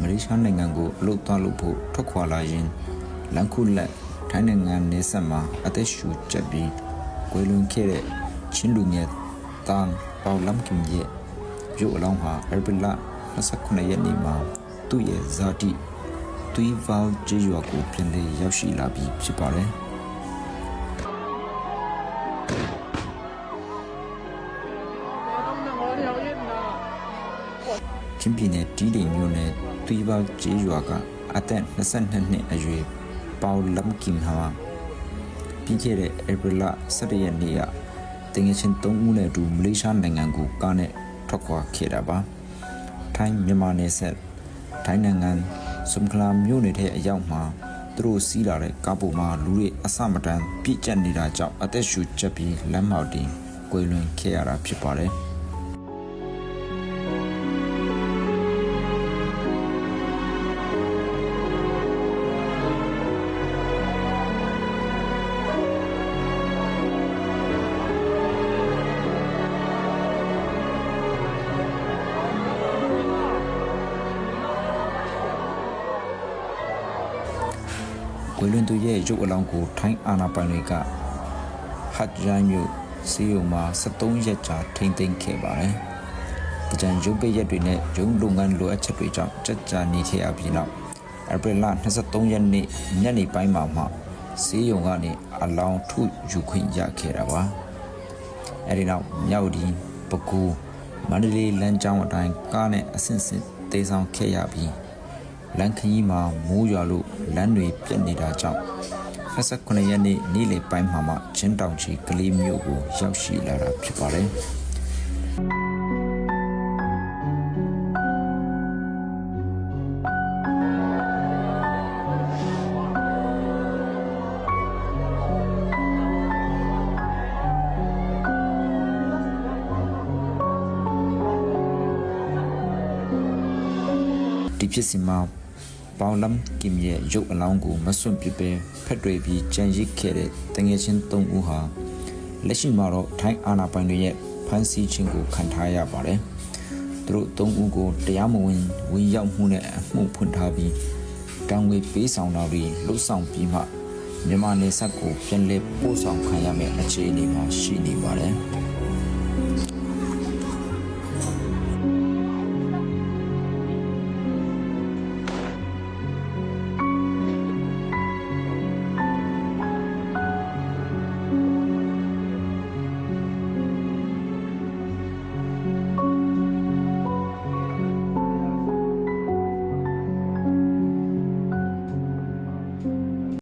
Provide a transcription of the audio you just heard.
မလေးရှားနိုင်ငံကိုအလုပ်သွားလုပ်ဖို့ထွက်ခွာလာရင်လန်ခုလက်ထိုင်းနိုင်ငံနေဆက်မှာအသက်ရှူကျပ်ပြီးကွယ်လွန်ခဲ့တဲ့ချင်းလူငယ်တန်ပေါလမ်ကင်ရဲ့ရုပ်အလောင်းဟာဧပြီလ29ရက်နေ့မှာသူ့ရဲ့ဇာတိသွီးဗောင်းကျေးရွာကိုပြန်လည်ရောက်ရှိလာပြီးဖြစ်ပါတယ်ချင်းပြည်နယ်တီးတိမ်မြို့နယ်သွီးဗောင်းကျေးရွာကအသက်22နှစ်အရွယ်ပေါလမ်ကင်ဟာပြီးခဲ့တဲ့ဧပြီလ17ရက်နေ့ကတငယ်ချင်း3ဦးနဲ့အတူမလေးရှားနိုင်ငံကိုကားနဲ့ထွက်ခွာခဲ့တာပါထိုင်းမြန်မာနယ်စပ်ထိုင်းနိုင်ငံစုံခလာမြို့နယ်ထဲအရောက်မှာသူတို့စီးလာတဲ့ကားပေါ်မှာလူတွေအဆမတန်ပြည့်ကျက်နေတာကြောင့်အသက်ရှူကျပ်ပြီးလမ်းမောက်တင်ကွယ်လွန်ခဲ့ရတာဖြစ်ပါတယ်ကွယ်လွန်သူရဲ့ရုပ်အလောင်းကိုထိုင်းအာဏာပိုင်တွေကဟတ်ဂျိုင်းမြို့စီယုံမှာ73ရက်ကြာထိန်းသိမ်းခဲ့ပါတယ်။ဒီကြံရုပ်ပိတ်ရက်တွေနဲ့ရုံးလုပ်ငန်းလိုအပ်ချက်တွေကြောင့်ကြက်ကြာနေခဲ့ရပြီးနောက်ဧပြီလ23ရက်နေ့ညနေပိုင်းမှာစီယုံကနေအလောင်းထုယူခွင့်ရခဲ့တာပါ။အဲဒီနောက်မြောက်ဒီပကူမန္တလေးလမ်းကြောင်းအတိုင်းကားနဲ့အဆင့်ဆင့်တေးဆောင်ခဲ့ရပြီးလမ်းခရီးမှာမိုးရွာလို့လမ်းတွေပြတ်နေတာကြောင့်29ရက်နေ့နေ့လယ်ပိုင်းမှာချင်းတောင်ချီကလေးမြို့ကိုရောက်ရှိလာတာဖြစ်ပါတယ်ဒီဖြစ်စဉ်မှာပေါလမ်ကင်ရဲ့ရုပ်အလောင်းကိုမစွန့်ပစ်ပဲဖက်တွေပြီးကြံရစ်ခဲ့တဲ့တငယ်ချင်း3ဦးဟာလက်ရှိမှာတော့ထိုင်းအာဏာပိုင်တွေရဲ့ဖမ်းဆီးခြင်းကိုခံထားရပါတယ်။သူတို့3ဦးကိုတရားမဝင်ဝင်ရောက်မှုနဲ့အမှုဖွင့်ထားပြီးတောင်ငွေပေးဆောင်တာတွေလှုပ်ဆောင်ပြီးမှမြန်မာနယ်စပ်ကိုပြန်လည်ပို့ဆောင်ခံရမယ့်အခြေအနေမှာရှိ